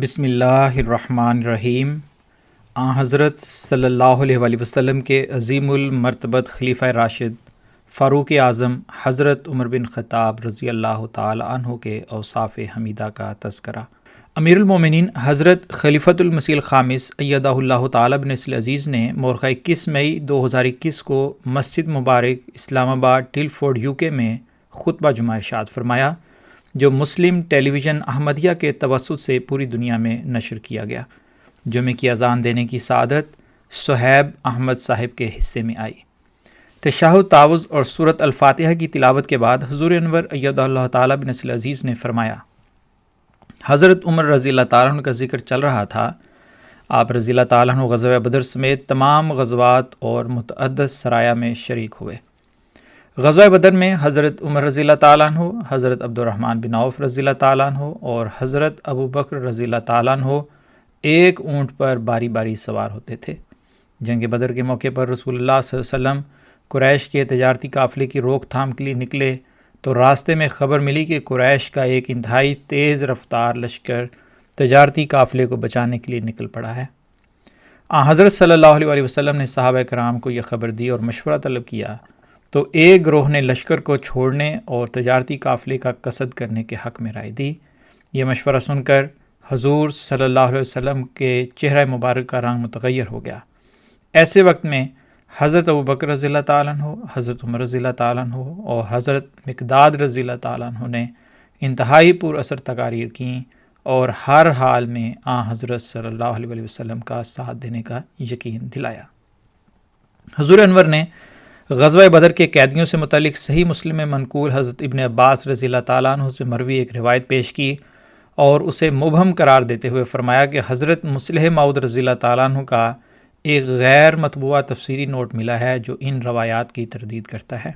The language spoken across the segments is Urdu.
بسم اللہ الرحمن الرحیم۔ حضرت صلی اللہ علیہ وآلہ وسلم کے عظیم المرتبت خلیفہ راشد فاروق اعظم حضرت عمر بن خطاب رضی اللہ تعالی عنہ کے اوصاف حمیدہ کا تذکرہ۔ امیر المومنین حضرت خلیفۃ المسیح الخامس ایدہ اللہ تعالی بنصر العزیز نے مورخہ 21 مئی 2021 کو مسجد مبارک اسلام آباد ٹلفورڈ UK میں خطبہ جمعہ ارشاد فرمایا، جو مسلم ٹیلی ویژن احمدیہ کے توسط سے پوری دنیا میں نشر کیا گیا۔ جمعے کی اذان دینے کی سعادت صہیب احمد صاحب کے حصے میں آئی۔ تشہد، تعوذ اور سورۃ الفاتحہ کی تلاوت کے بعد حضور انور ایدہ اللہ تعالی بنصر العزیز نے فرمایا، حضرت عمر رضی اللہ تعالیٰ عنہ کا ذکر چل رہا تھا۔ آپ رضی اللہ تعالیٰ عنہ غزوہ بدر سمیت تمام غزوات اور متعدد سرایا میں شریک ہوئے۔ غزوہ بدر میں حضرت عمر رضی اللہ تعالیٰ عنہ، حضرت عبد الرحمن بن عوف رضی اللہ تعالیٰ عنہ اور حضرت ابو بکر رضی اللہ تعالیٰ عنہ ایک اونٹ پر باری باری سوار ہوتے تھے۔ جنگ بدر کے موقع پر رسول اللہ صلی اللہ علیہ وسلم قریش کے تجارتی قافلے کی روک تھام کے لیے نکلے تو راستے میں خبر ملی کہ قریش کا ایک انتہائی تیز رفتار لشکر تجارتی قافلے کو بچانے کے لیے نکل پڑا ہے۔ حضرت صلی اللہ علیہ وآلہ وسلم نے صحابہ کرام کو یہ خبر دی اور مشورہ طلب کیا تو ایک گروہ نے لشکر کو چھوڑنے اور تجارتی قافلے کا قصد کرنے کے حق میں رائے دی۔ یہ مشورہ سن کر حضور صلی اللہ علیہ وسلم کے چہرہ مبارک کا رنگ متغیر ہو گیا۔ ایسے وقت میں حضرت ابو بکر رضی اللہ تعالیٰ عنہ، حضرت عمر رضی اللہ تعالیٰ عنہ اور حضرت مقداد رضی اللہ تعالیٰ عنہ نے انتہائی پر اثر تقاریر کیں اور ہر حال میں حضرت صلی اللہ علیہ وآلہ وسلم کا ساتھ دینے کا یقین دلایا۔ حضور انور نے غزوہ بدر کے قیدیوں سے متعلق صحیح مسلم میں منقول حضرت ابن عباس رضی اللہ تعالیٰ عنہ سے مروی ایک روایت پیش کی اور اسے مبہم قرار دیتے ہوئے فرمایا کہ حضرت مصلح موعود رضی اللہ تعالیٰ عنہ کا ایک غیر مطبوعہ تفسیری نوٹ ملا ہے جو ان روایات کی تردید کرتا ہے۔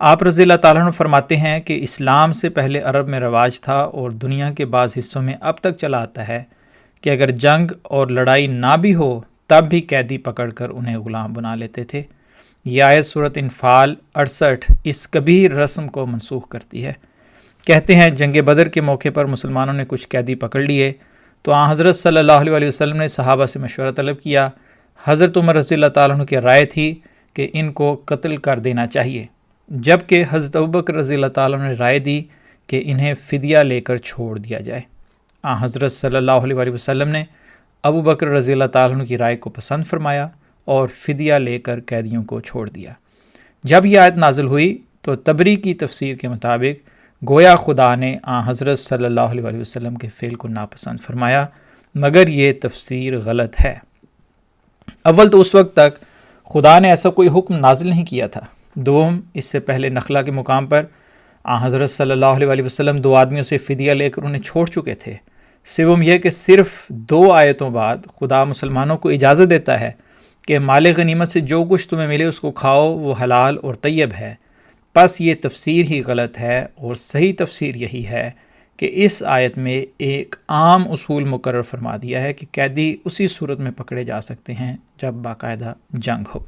آپ رضی اللہ تعالیٰ عنہ فرماتے ہیں کہ اسلام سے پہلے عرب میں رواج تھا اور دنیا کے بعض حصوں میں اب تک چلا آتا ہے کہ اگر جنگ اور لڑائی نہ بھی ہو تب بھی قیدی پکڑ کر انہیں غلام بنا لیتے تھے۔ یہ آیت سورۃ انفال 68 اس کبیر رسم کو منسوخ کرتی ہے۔ کہتے ہیں جنگ بدر کے موقع پر مسلمانوں نے کچھ قیدی پکڑ لیے تو حضرت صلی اللہ علیہ وآلہ وسلم نے صحابہ سے مشورہ طلب کیا۔ حضرت عمر رضی اللہ تعالیٰ عنہ کی رائے تھی کہ ان کو قتل کر دینا چاہیے، جبکہ حضرت ابو بکر رضی اللہ تعالیٰ عنہ نے رائے دی کہ انہیں فدیہ لے کر چھوڑ دیا جائے۔ حضرت صلی اللہ علیہ وآلہ وسلم نے ابو بکر رضی اللہ تعالیٰ عنہ کی رائے کو پسند فرمایا اور فدیہ لے کر قیدیوں کو چھوڑ دیا۔ جب یہ آیت نازل ہوئی تو تبری کی تفسیر کے مطابق گویا خدا نے حضرت صلی اللہ علیہ وآلہ وسلم کے فعل کو ناپسند فرمایا، مگر یہ تفسیر غلط ہے۔ اول تو اس وقت تک خدا نے ایسا کوئی حکم نازل نہیں کیا تھا۔ دوم، اس سے پہلے نخلا کے مقام پر حضرت صلی اللہ علیہ وآلہ وسلم 2 آدمیوں سے فدیہ لے کر انہیں چھوڑ چکے تھے۔ سوم یہ کہ صرف 2 آیتوں بعد خدا مسلمانوں کو اجازت دیتا ہے کہ مال غنیمت سے جو کچھ تمہیں ملے اس کو کھاؤ، وہ حلال اور طیب ہے۔ پس یہ تفسیر ہی غلط ہے اور صحیح تفسیر یہی ہے کہ اس آیت میں ایک عام اصول مقرر فرما دیا ہے کہ قیدی اسی صورت میں پکڑے جا سکتے ہیں جب باقاعدہ جنگ ہو۔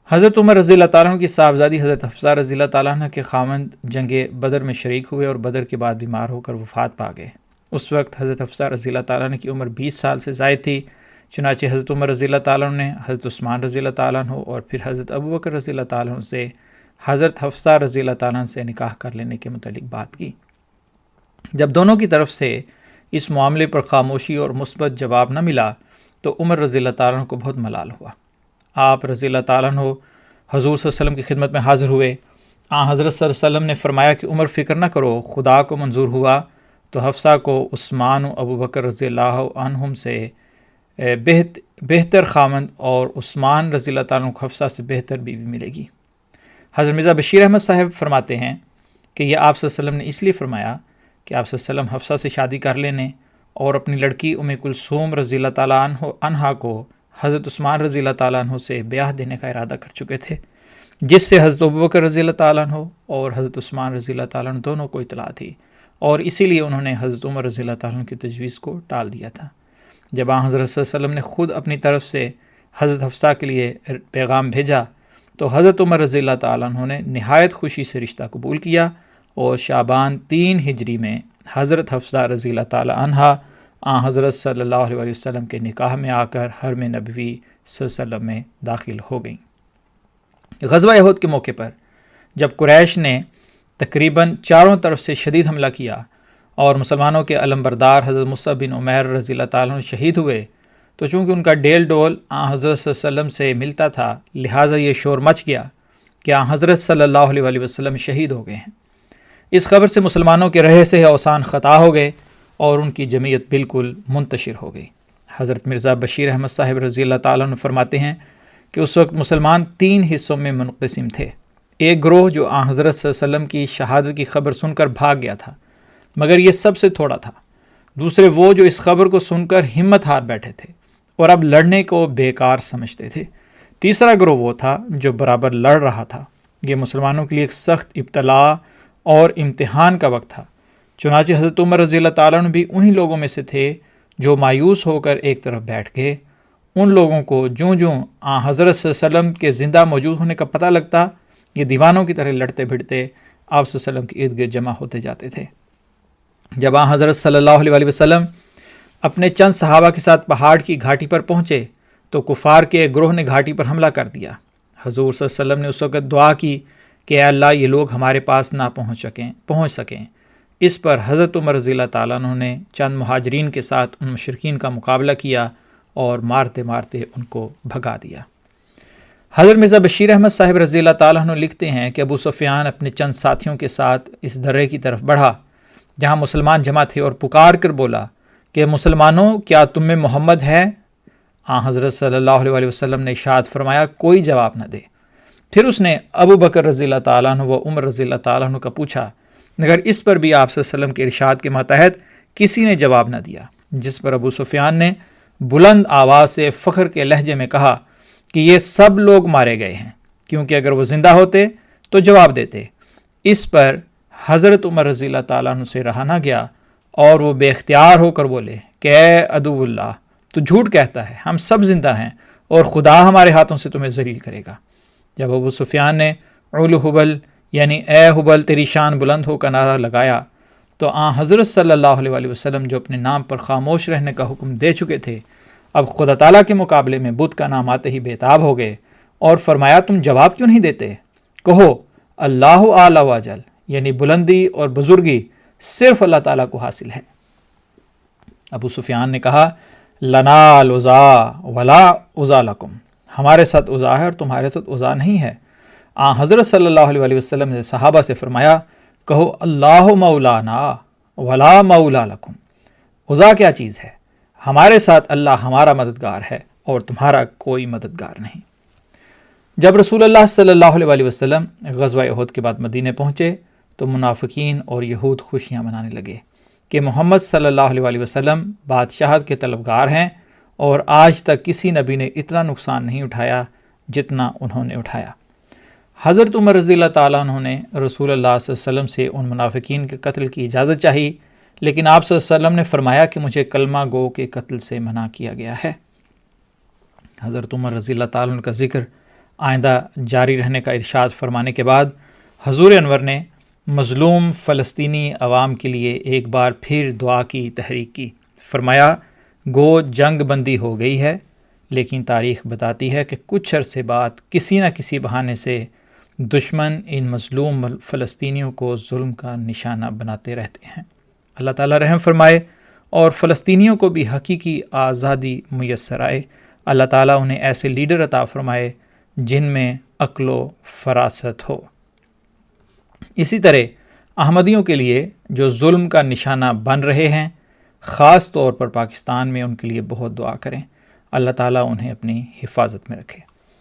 حضرت عمر رضی اللہ تعالیٰ عنہ کی صاحبزادی حضرت حفصہ رضی اللہ تعالیٰ عنہ کے خاوند جنگ بدر میں شریک ہوئے اور بدر کے بعد بیمار ہو کر وفات پا گئے۔ اس وقت حضرت حفصہ رضی اللہ تعالیٰ عنہ کی عمر 20 سال سے زائد تھی، چنانچہ حضرت عمر رضی اللہ تعالیٰ عنہ نے حضرت عثمان رضی اللہ تعالیٰ عنہ اور پھر حضرت ابو بکر رضی اللہ تعالیٰ عنہ سے حضرت حفصہ رضی اللہ تعالیٰ عنہ سے نکاح کر لینے کے متعلق بات کی۔ جب دونوں کی طرف سے اس معاملے پر خاموشی اور مثبت جواب نہ ملا تو عمر رضی اللہ تعالیٰ عنہ کو بہت ملال ہوا۔ آپ رضی اللہ تعالیٰ عنہ حضور صلی اللہ علیہ وسلم کی خدمت میں حاضر ہوئے۔ حضرت صلی اللہ علیہ وسلم نے فرمایا کہ عمر فکر نہ کرو، خدا کو منظور ہوا تو حفصہ کو عثمان و ابو بکر رضی اللہ عنہم سے بہتر خاوند اور عثمان رضی اللہ تعالیٰ عنہ کو حفصہ سے بہتر بیوی ملے گی۔ حضرت مرزا بشیر احمد صاحب فرماتے ہیں کہ یہ آپ صلی اللہ علیہ وسلم نے اس لیے فرمایا کہ آپ صلی اللہ علیہ وسلم حفصہ سے شادی کر لینے اور اپنی لڑکی ام کلثوم رضی اللہ تعالیٰ عنہ کو حضرت عثمان رضی اللہ تعالیٰ عنہ سے بیاہ دینے کا ارادہ کر چکے تھے، جس سے حضرت ابو بکر رضی اللہ تعالیٰ عنہ اور حضرت عثمان رضی اللہ تعالیٰ عنہ دونوں کو اطلاع تھی اور اسی لیے انہوں نے حضرت عمر رضی اللہ تعالیٰ عنہ کی تجویز کو ٹال دیا تھا۔ جب حضرت صلی اللہ علیہ وسلم نے خود اپنی طرف سے حضرت حفصہ کے لیے پیغام بھیجا تو حضرت عمر رضی اللہ تعالیٰ عنہ نے نہایت خوشی سے رشتہ قبول کیا اور شعبان 3 ہجری میں حضرت حفصہ رضی اللہ تعالی عنہا حضرت صلی اللہ علیہ وسلم کے نکاح میں آ کر حرم نبوی صلی اللہ علیہ وسلم میں داخل ہو گئیں۔ غزوہ احد کے موقع پر جب قریش نے تقریباً چاروں طرف سے شدید حملہ کیا اور مسلمانوں کے علمبردار حضرت مصعب بن عمیر رضی اللہ تعالیٰ عنہ شہید ہوئے، تو چونکہ ان کا ڈیل ڈول حضرت صلی اللہ علیہ وسلم سے ملتا تھا، لہٰذا یہ شور مچ گیا کہ حضرت صلی اللہ علیہ وسلم شہید ہو گئے ہیں۔ اس خبر سے مسلمانوں کے رہے سے اوسان خطا ہو گئے اور ان کی جمعیت بالکل منتشر ہو گئی۔ حضرت مرزا بشیر احمد صاحب رضی اللہ تعالیٰ عنہ فرماتے ہیں کہ اس وقت مسلمان 3 حصوں میں منقسم تھے۔ ایک گروہ جو حضرت صلی اللہ علیہ وسلم کی شہادت کی خبر سن کر بھاگ گیا تھا، مگر یہ سب سے تھوڑا تھا۔ دوسرے وہ جو اس خبر کو سن کر ہمت ہار بیٹھے تھے اور اب لڑنے کو بیکار سمجھتے تھے۔ تیسرا گروہ وہ تھا جو برابر لڑ رہا تھا۔ یہ مسلمانوں کے لیے ایک سخت ابتلا اور امتحان کا وقت تھا۔ چنانچہ حضرت عمر رضی اللہ تعالیٰ عنہ بھی انہی لوگوں میں سے تھے جو مایوس ہو کر ایک طرف بیٹھ گئے۔ ان لوگوں کو جوں حضرت صلی اللہ علیہ وسلم کے زندہ موجود ہونے کا پتہ لگتا، یہ دیوانوں کی طرح لڑتے بھڑتے آپ صلی اللہ علیہ وسلم کے ارد گرد جمع ہوتے جاتے تھے۔ جب حضرت صلی اللہ علیہ وسلم اپنے چند صحابہ کے ساتھ پہاڑ کی گھاٹی پر پہنچے تو کفار کے گروہ نے گھاٹی پر حملہ کر دیا۔ حضور صلی اللہ علیہ وسلم نے اس وقت دعا کی کہ اے اللہ یہ لوگ ہمارے پاس نہ پہنچ سکیں۔ اس پر حضرت عمر رضی اللہ تعالیٰ عنہ نے چند مہاجرین کے ساتھ ان مشرکین کا مقابلہ کیا اور مارتے مارتے ان کو بھگا دیا۔ حضرت مرزا بشیر احمد صاحب رضی اللہ تعالیٰ عنہ لکھتے ہیں کہ ابو سفیان اپنے چند ساتھیوں کے ساتھ اس درے کی طرف بڑھا جہاں مسلمان جمع تھے اور پکار کر بولا کہ مسلمانوں کیا تم میں محمد ہے؟ حضرت صلی اللہ علیہ وسلم نے ارشاد فرمایا کوئی جواب نہ دے۔ پھر اس نے ابو بکر رضی اللہ تعالیٰ عنہ و عمر رضی اللہ تعالیٰ عنہ کا پوچھا، مگر اس پر بھی آپ صلی اللہ علیہ وسلم کے ارشاد کے ماتحت کسی نے جواب نہ دیا، جس پر ابو سفیان نے بلند آواز سے فخر کے لہجے میں کہا کہ یہ سب لوگ مارے گئے ہیں، کیونکہ اگر وہ زندہ ہوتے تو جواب دیتے۔ اس پر حضرت عمر رضی اللہ تعالیٰ عنہ سے رہا نہ گیا اور وہ بے اختیار ہو کر بولے کہ اے عدو اللہ، تو جھوٹ کہتا ہے، ہم سب زندہ ہیں اور خدا ہمارے ہاتھوں سے تمہیں ذلیل کرے گا۔ جب ابو سفیان نے علو حبل یعنی اے حبل تیری شان بلند ہو کا نعرہ لگایا تو حضرت صلی اللہ علیہ وسلم جو اپنے نام پر خاموش رہنے کا حکم دے چکے تھے، اب خدا تعالیٰ کے مقابلے میں بت کا نام آتے ہی بےتاب ہو گئے اور فرمایا تم جواب کیوں نہیں دیتے؟ کہو اللہ اعلی و اجل، یعنی بلندی اور بزرگی صرف اللہ تعالیٰ کو حاصل ہے۔ ابو سفیان نے کہا لنا العزا ولا عزا لکم، ہمارے ساتھ عزا ہے اور تمہارے ساتھ عزا نہیں ہے۔ حضرت صلی اللہ علیہ وسلم نے صحابہ سے فرمایا کہو اللہ مولانا ولا مولا لکم، عزا کیا چیز ہے؟ ہمارے ساتھ اللہ ہمارا مددگار ہے اور تمہارا کوئی مددگار نہیں۔ جب رسول اللہ صلی اللہ علیہ وسلم غزوہ احد کے بعد مدینے پہنچے تو منافقین اور یہود خوشیاں منانے لگے کہ محمد صلی اللہ علیہ وسلم بادشاہت کے طلبگار ہیں اور آج تک کسی نبی نے اتنا نقصان نہیں اٹھایا جتنا انہوں نے اٹھایا۔ حضرت عمر رضی اللہ تعالیٰ عنہ نے رسول اللہ صلی اللہ علیہ وسلم سے ان منافقین کے قتل کی اجازت چاہی، لیکن آپ صلی اللہ علیہ وسلم نے فرمایا کہ مجھے کلمہ گو کے قتل سے منع کیا گیا ہے۔ حضرت عمر رضی اللہ تعالیٰ عنہ کا ذکر آئندہ جاری رہنے کا ارشاد فرمانے کے بعد حضور انور نے مظلوم فلسطینی عوام کے لیے ایک بار پھر دعا کی تحریک کی۔ فرمایا گو جنگ بندی ہو گئی ہے، لیکن تاریخ بتاتی ہے کہ کچھ عرصے بعد کسی نہ کسی بہانے سے دشمن ان مظلوم فلسطینیوں کو ظلم کا نشانہ بناتے رہتے ہیں۔ اللہ تعالیٰ رحم فرمائے اور فلسطینیوں کو بھی حقیقی آزادی میسر آئے۔ اللہ تعالیٰ انہیں ایسے لیڈر عطا فرمائے جن میں عقل و فراست ہو۔ اسی طرح احمدیوں کے لیے جو ظلم کا نشانہ بن رہے ہیں، خاص طور پر پاکستان میں، ان کے لیے بہت دعا کریں۔ اللہ تعالیٰ انہیں اپنی حفاظت میں رکھے۔